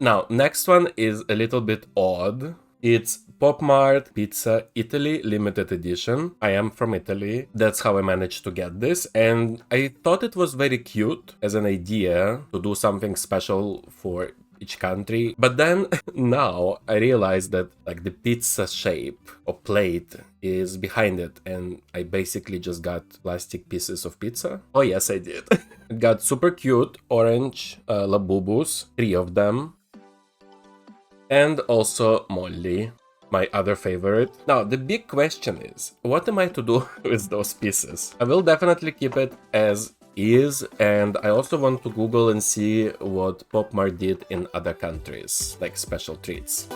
Now, next one is a little bit odd. It's Pop Mart Pizza Italy limited edition. I am from Italy. That's how I managed to get this. And I thought it was very cute as an idea to do something special for each country. But then now I realized that like the pizza shape or plate is behind it. And I basically just got plastic pieces of pizza. Oh yes, I did. It got super cute orange LABUBUs, 3 of them. And also Molly, my other favorite. Now, the big question is, what am I to do with those pieces? I will definitely keep it as is, and I also want to Google and see what Pop Mart did in other countries, like special treats.